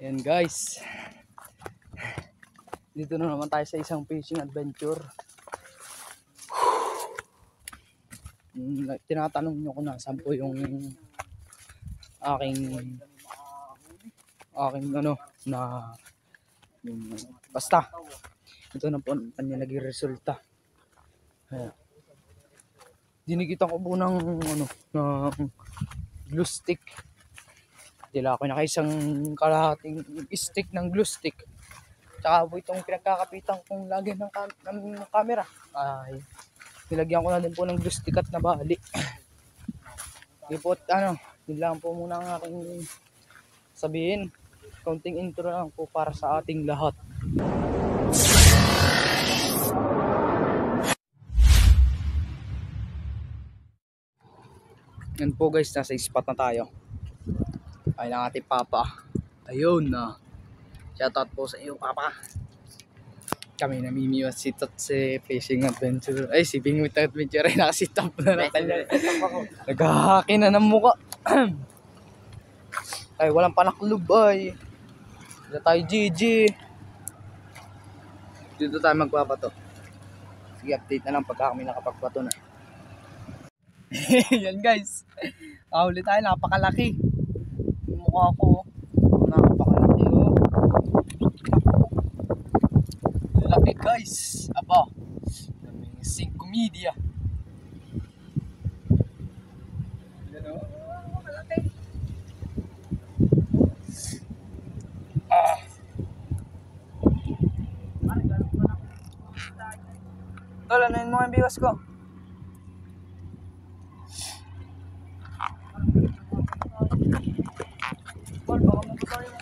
Yan guys, dito na naman tayo sa isang fishing adventure. Tinatanong nyo kung nasaan po yung aking basta ito na po ang kanya naging resulta. Dinikitan ko po ng glue stick. Dila ko na isang kalahating stick ng glue stick. Tsaka po itong pinagkakapitan kong lagi ng camera. Ay, nilagyan ko na din po ng glue stick at nabali. Hindi po, yun lang po muna ang aking sabihin. Kaunting intro lang po para sa ating lahat. Yan po guys, nasa spot na tayo. Ay lang ating papa. Ayun na. Shoutout po sa iyo papa. Kami namimiwas si Totse Fishing Adventure. Ay, si Bingwit Adventure ay nakasitap na natin. Naghahakin na ng muka. Ay, walang panaklob ay. Dito tayo GG. Dito tayo magpapato. Sige, update na lang pagka kami nakapagpato na. Yan guys. Kahuli tayo, napakalaki. Yung mukha ko. Napakalaki oh. Laki guys. Aba. Amazing media. Yan o. Malaki. Tol, ano yun mo yung biwas ko? Tol, baka mabuta yung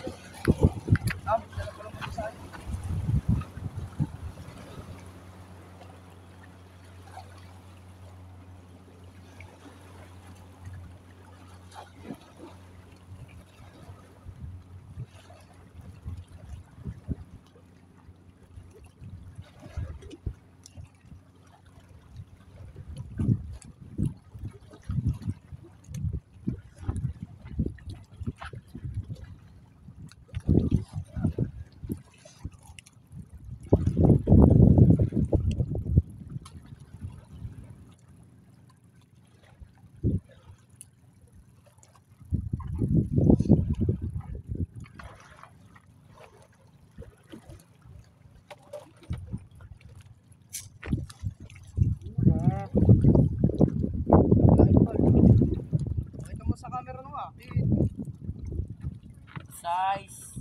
size.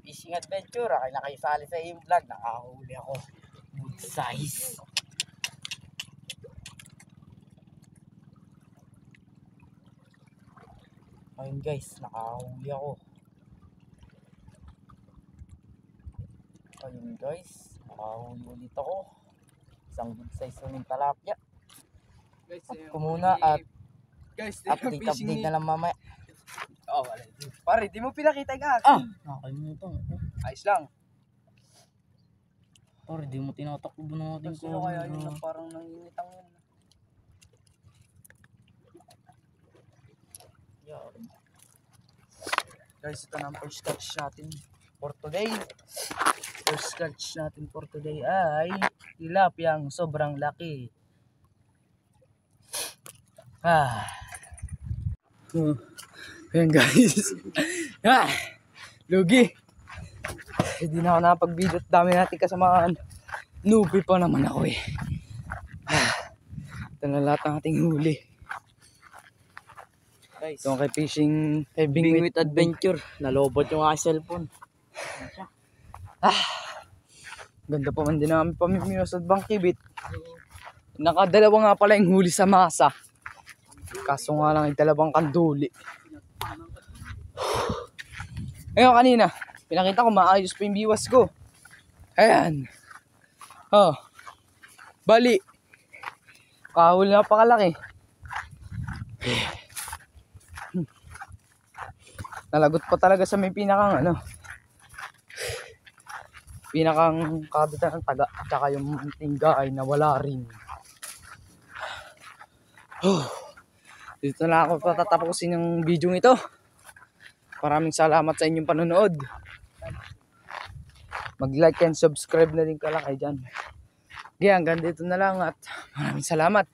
Fishing adventure, ay nakisali sa iyong vlog, nakahuli ako. Good size. Ayun guys, nakahuli ako. Ayun guys, nakahuli ulit ako. Isang good size ulit talapia. Guys, kumuna at guys, update na lang mamaya. Oh, wala. Pare, di mo pinakita yung akin. Nakalimutan. Ayos lang. Pare, di mo tinatakbo na natin ko. Kaya yun lang parang nanginitang yun. Yeah. Guys, ito na ang first catch natin for today. First catch natin for today ay tilapiyang sobrang laki. Ayan guys. Lugi. Hindi na ako nakapag-video at dami natin kasamaan. Newbie pa naman ako eh. Ito na lahat ng ating huli. Guys, ito kay fishing kay Bingwit Adventure. Nalobot yung aking cellphone. Ganda pa man din namin pamimiwas at bangkibit. Nakadalawa nga pala yung huli sa masa. Kaso nga lang, dalawang kanduli. Ngayon kanina, pinakita ko maayos pa yung biwas ko. Ayan. Oh. Bali. Kahul na pakalaki. Nalagot pa talaga sa may pinakang pinakang kabitan ng taga. Tsaka yung tingga ay nawala rin. Dito na ako patatapusin yung video ito. Maraming salamat sa inyong panonood. Mag-like and subscribe na din kalakay dyan. Kaya hanggang dito na lang at maraming salamat.